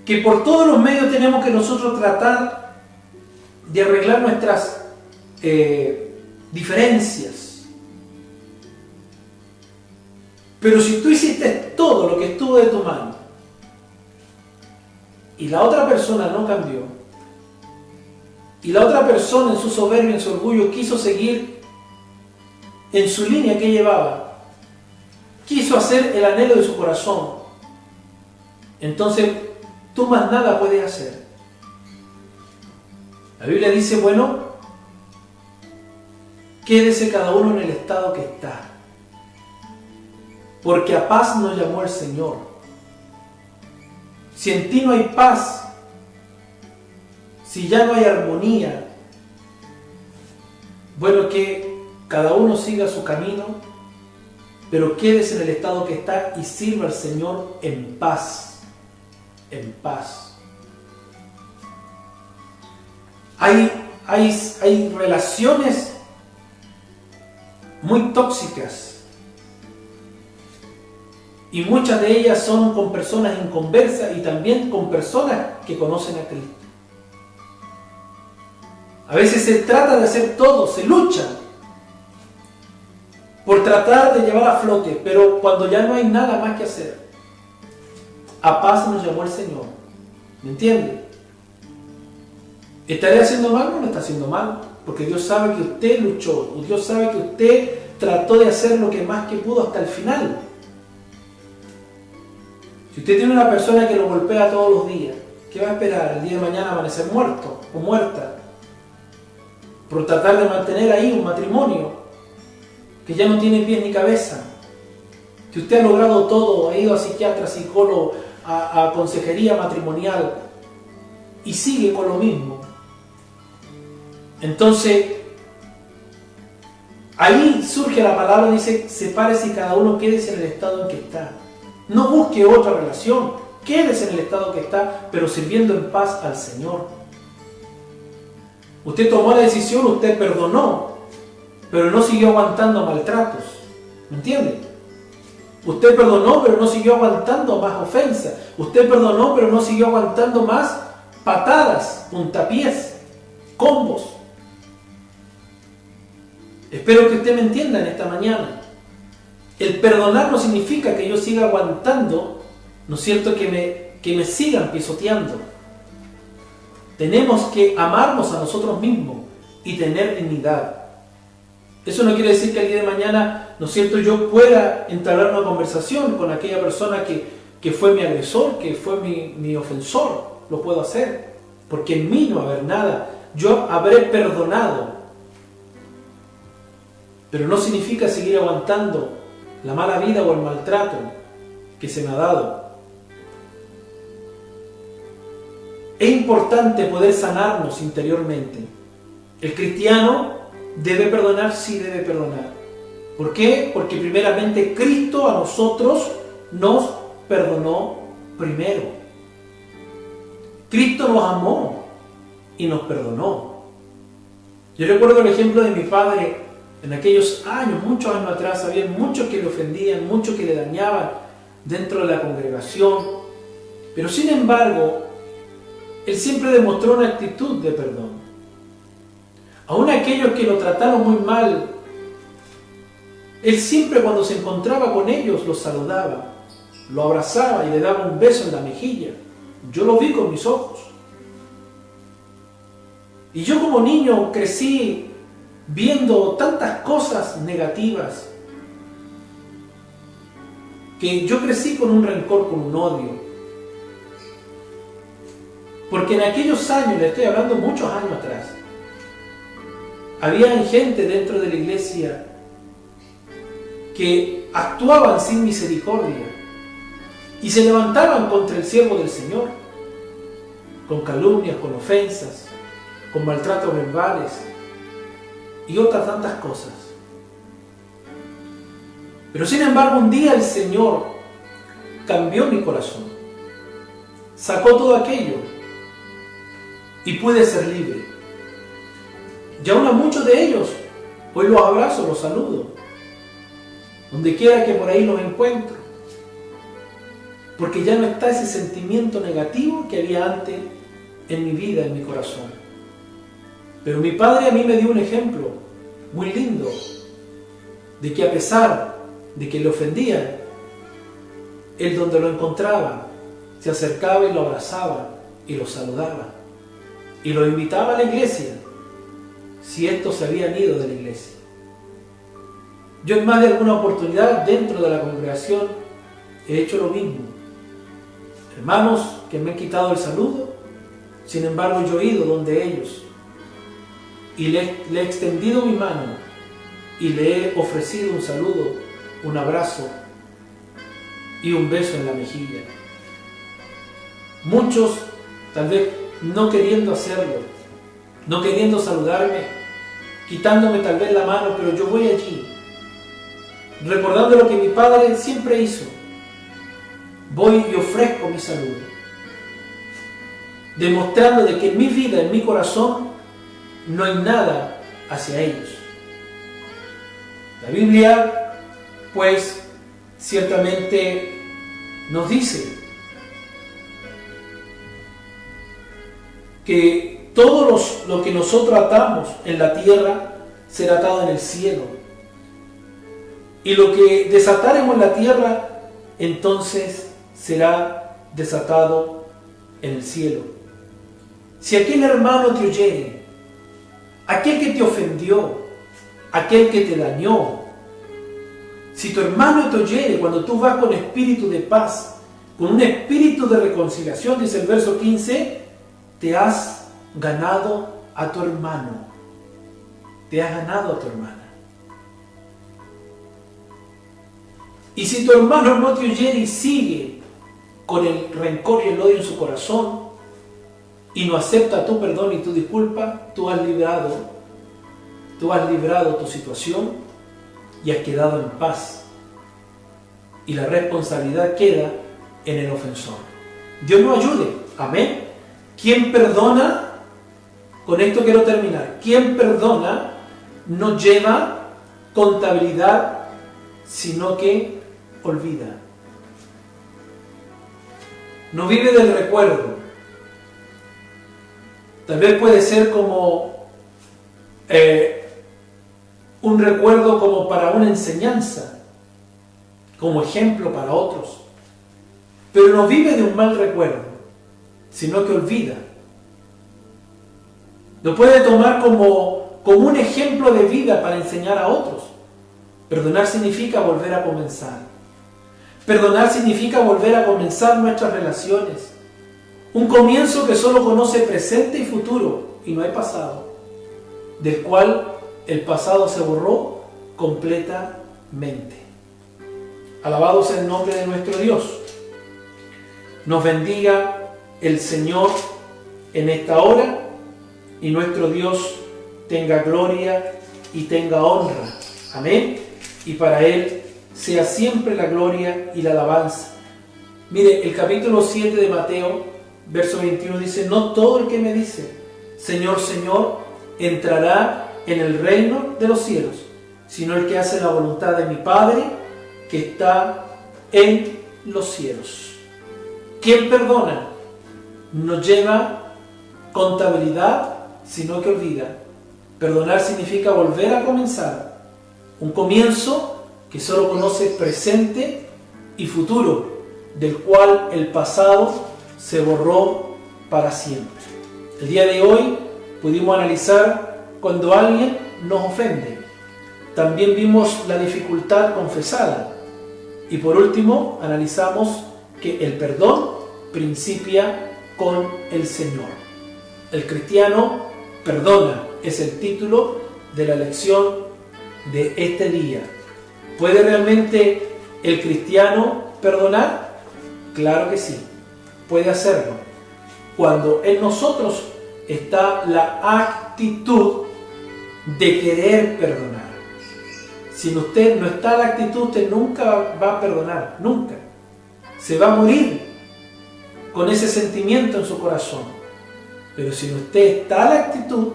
Que por todos los medios tenemos que nosotros tratar de arreglar nuestras diferencias. Pero si tú hiciste todo lo que estuvo de tu mano y la otra persona no cambió, y la otra persona en su soberbia, en su orgullo, quiso seguir en su línea que llevaba, quiso hacer el anhelo de su corazón, entonces tú más nada puedes hacer. La Biblia dice, bueno, quédese cada uno en el estado que está, porque a paz nos llamó el Señor. Si en ti no hay paz, si ya no hay armonía, bueno, que cada uno siga su camino, pero quédese en el estado que está y sirva al Señor en paz. En paz. Hay relaciones muy tóxicas y muchas de ellas son con personas inconversas y también con personas que conocen a Cristo. A veces se trata de hacer todo, se lucha por tratar de llevar a flote, pero cuando ya no hay nada más que hacer, a paz nos llamó el Señor. ¿Me entiende? ¿Estaré haciendo mal? No lo está haciendo mal, porque Dios sabe que usted luchó, Dios sabe que usted trató de hacer lo que más que pudo hasta el final. Si usted tiene una persona que lo golpea todos los días, ¿qué va a esperar? El día de mañana amanecer muerto o muerta, por tratar de mantener ahí un matrimonio que ya no tiene pies ni cabeza, que usted ha logrado todo, ha ido a psiquiatra, psicólogo, a consejería matrimonial y sigue con lo mismo. Entonces, Ahí surge la palabra, dice, sepárese y cada uno quédese en el estado en que está. No busque otra relación, quédese en el estado que está, pero sirviendo en paz al Señor. Usted tomó la decisión, usted perdonó, pero no siguió aguantando maltratos. ¿Me entiende? Usted perdonó, pero no siguió aguantando más ofensas. Usted perdonó, pero no siguió aguantando más patadas, puntapiés, combos. Espero que usted me entienda en esta mañana. El perdonar no significa que yo siga aguantando, ¿no es cierto?, que me sigan pisoteando. Tenemos que amarnos a nosotros mismos y tener dignidad. Eso no quiere decir que el día de mañana, ¿no es cierto?, yo pueda entablar una conversación con aquella persona que fue mi agresor, que fue mi ofensor. Lo puedo hacer, porque en mí no va a haber nada. Yo habré perdonado. Pero no significa seguir aguantando la mala vida o el maltrato que se me ha dado. Es importante poder sanarnos interiormente. El cristiano debe perdonar, sí debe perdonar. ¿Por qué? Porque primeramente Cristo a nosotros nos perdonó primero. Cristo nos amó y nos perdonó. Yo recuerdo el ejemplo de mi padre. En aquellos años, muchos años atrás, había muchos que le ofendían, muchos que le dañaban dentro de la congregación. Pero sin embargo, él siempre demostró una actitud de perdón. Aún aquellos que lo trataron muy mal, él siempre cuando se encontraba con ellos los saludaba, lo abrazaba y le daba un beso en la mejilla. Yo lo vi con mis ojos. Y yo como niño crecí viendo tantas cosas negativas, que yo crecí con un rencor, con un odio. Porque en aquellos años, le estoy hablando muchos años atrás, había gente dentro de la iglesia que actuaban sin misericordia y se levantaban contra el siervo del Señor, con calumnias, con ofensas, con maltratos verbales y otras tantas cosas. Pero sin embargo, un día el Señor cambió mi corazón, sacó todo aquello y pude ser libre. Y aún a muchos de ellos hoy los abrazo, los saludo, donde quiera que por ahí los encuentro, porque ya no está ese sentimiento negativo que había antes en mi vida, en mi corazón. Pero mi padre a mí me dio un ejemplo muy lindo de que a pesar de que le ofendían, él donde lo encontraba se acercaba y lo abrazaba y lo saludaba y lo invitaba a la iglesia si estos se habían ido de la iglesia. Yo en más de alguna oportunidad dentro de la congregación he hecho lo mismo. Hermanos que me han quitado el saludo, sin embargo yo he ido donde ellos y le he extendido mi mano y le he ofrecido un saludo, un abrazo y un beso en la mejilla. Muchos tal vez no queriendo hacerlo, no queriendo saludarme, quitándome tal vez la mano, pero yo voy allí, recordando lo que mi padre siempre hizo. Voy y ofrezco mi saludo, demostrando de que en mi vida, en mi corazón, no hay nada hacia ellos. La Biblia, pues, ciertamente nos dice que todo lo que nosotros atamos en la tierra será atado en el cielo. Y lo que desataremos en la tierra, entonces será desatado en el cielo. Si aquel hermano te oyere, aquel que te ofendió, aquel que te dañó, si tu hermano te oyere, cuando tú vas con espíritu de paz, con un espíritu de reconciliación, dice el verso 15, te has ganado a tu hermano, te has ganado a tu hermana. Y si tu hermano no te oyere y sigue con el rencor y el odio en su corazón y no acepta tu perdón y tu disculpa, tú has librado tu situación y has quedado en paz. Y la responsabilidad queda en el ofensor. Dios nos ayude. Amén. Quien perdona, con esto quiero terminar, quien perdona no lleva contabilidad, sino que olvida. No vive del recuerdo. Tal vez puede ser como un recuerdo como para una enseñanza, como ejemplo para otros. Pero no vive de un mal recuerdo, sino que olvida. Lo puede tomar como un ejemplo de vida para enseñar a otros. Perdonar significa volver a comenzar. Perdonar significa volver a comenzar nuestras relaciones. Un comienzo que solo conoce presente y futuro, y no hay pasado, del cual el pasado se borró completamente. Alabado sea el nombre de nuestro Dios. Nos bendiga el Señor en esta hora, y nuestro Dios tenga gloria y tenga honra. Amén. Y para Él sea siempre la gloria y la alabanza. Mire, el capítulo 7 de Mateo, verso 21 dice: no todo el que me dice, Señor, Señor, entrará en el reino de los cielos, sino el que hace la voluntad de mi Padre que está en los cielos. Quien perdona no lleva contabilidad, sino que olvida. Perdonar significa volver a comenzar. Un comienzo que solo conoce presente y futuro, del cual el pasado se borró para siempre. El día de hoy pudimos analizar cuando alguien nos ofende. También vimos la dificultad confesada. Y por último, analizamos que el perdón principia con el Señor. El cristiano perdona, es el título de la lección de este día. ¿Puede realmente el cristiano perdonar? Claro que sí, puede hacerlo. Cuando en nosotros está la actitud de querer perdonar. Si en usted no está la actitud, usted nunca va a perdonar, nunca. Se va a morir con ese sentimiento en su corazón. Pero si en usted está la actitud,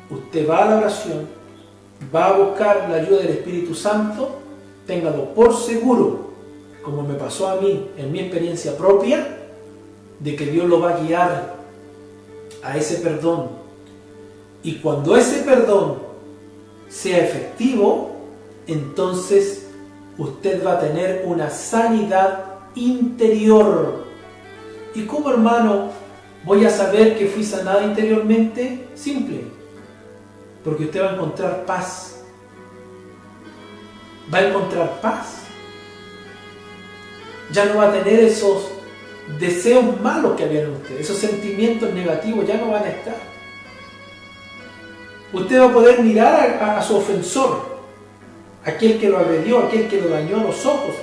usted va a la oración, va a buscar la ayuda del Espíritu Santo, téngalo por seguro, como me pasó a mí en mi experiencia propia, de que Dios lo va a guiar a ese perdón. Y cuando ese perdón sea efectivo, entonces usted va a tener una sanidad interior. ¿Y cómo, hermano, voy a saber que fui sanada interiormente? Simple, porque usted va a encontrar paz. Va a encontrar paz. Ya no va a tener esos deseos malos que había en usted, esos sentimientos negativos ya no van a estar. Usted va a poder mirar a su ofensor, aquel que lo agredió, aquel que lo dañó a los ojos,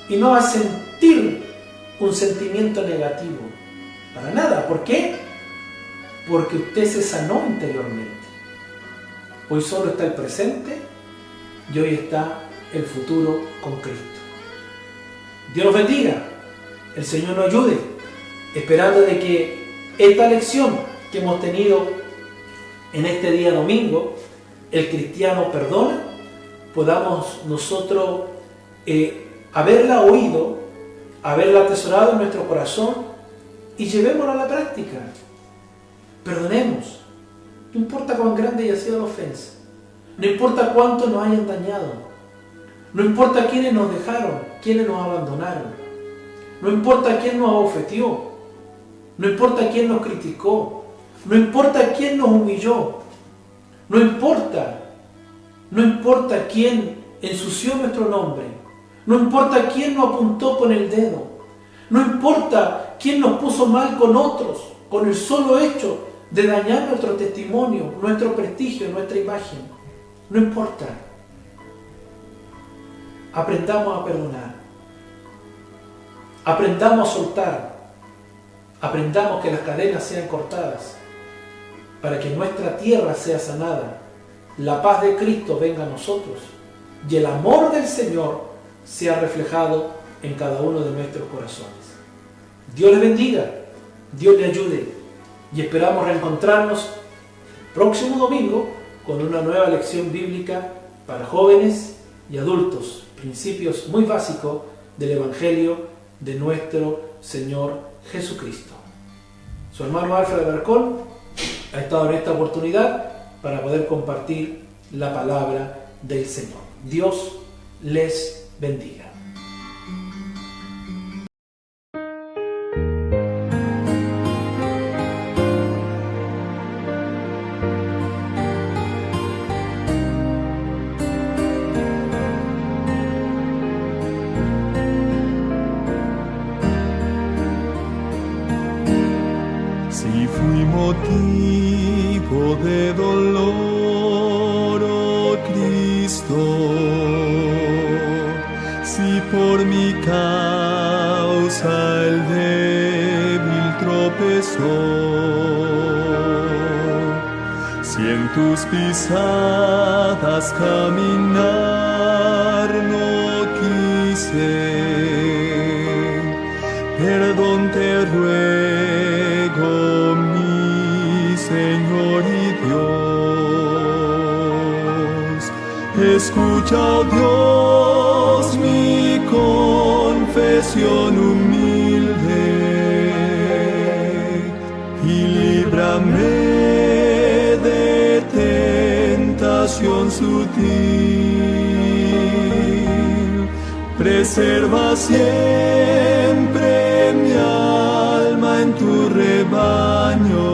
y no va a sentir un sentimiento negativo. Para nada. ¿Por qué? Porque usted se sanó interiormente. Hoy solo está el presente y hoy está el futuro con Cristo. Dios nos bendiga. El Señor nos ayude, esperando de que esta lección que hemos tenido en este día domingo, el cristiano perdona, podamos nosotros haberla oído, haberla atesorado en nuestro corazón y llevémosla a la práctica. Perdonemos. No importa cuán grande haya sido la ofensa, no importa cuánto nos hayan dañado, no importa quiénes nos dejaron, quiénes nos abandonaron, no importa quién nos abofeteó, no importa quién nos criticó, no importa quién nos humilló, no importa quién ensució nuestro nombre, no importa quién nos apuntó con el dedo, no importa quién nos puso mal con otros, con el solo hecho de dañar nuestro testimonio, nuestro prestigio, nuestra imagen. No importa. Aprendamos a perdonar. Aprendamos a soltar. Aprendamos que las cadenas sean cortadas para que nuestra tierra sea sanada. La paz de Cristo venga a nosotros y el amor del Señor sea reflejado en cada uno de nuestros corazones. Dios les bendiga, Dios les ayude y esperamos reencontrarnos próximo domingo con una nueva lección bíblica para jóvenes y adultos, principios muy básicos del Evangelio de nuestro Señor Jesucristo. Su hermano Alfredo Alarcón ha estado en esta oportunidad para poder compartir la palabra del Señor. Dios les bendiga. Si fui motivo de dolor, oh Cristo, si por mi causa el débil tropezó, si en tus pisadas caminar no quise, perdón te ruego, mi Señor y Dios. Escucha, oh Dios, mi confesión humilde y líbrame de tentación sutil. Preserva siempre mi alma en tu rebaño.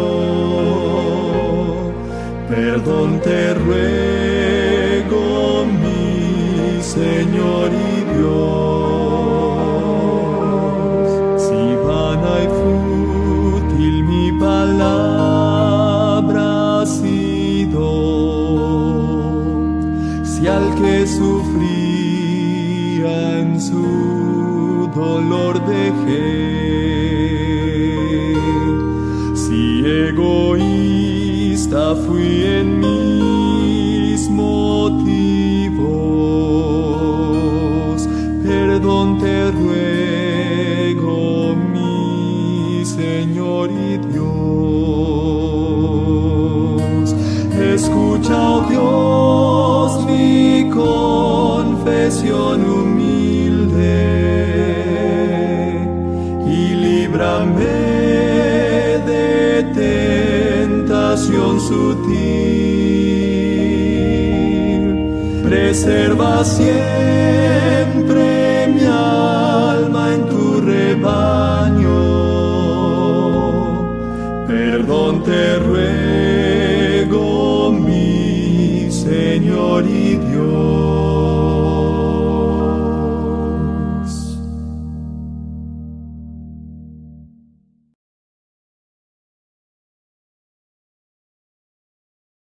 Perdón te ruego, mi Señor y Dios. Si vana y fútil mi palabra ha sido, si al que sufría en su dolor dejé, si egoísta fui en mis motivos, perdón te ruego, mi Señor y Dios. Escucha, oh Dios, mi confesión humilde y líbrame de tentación sutil. Preserva siempre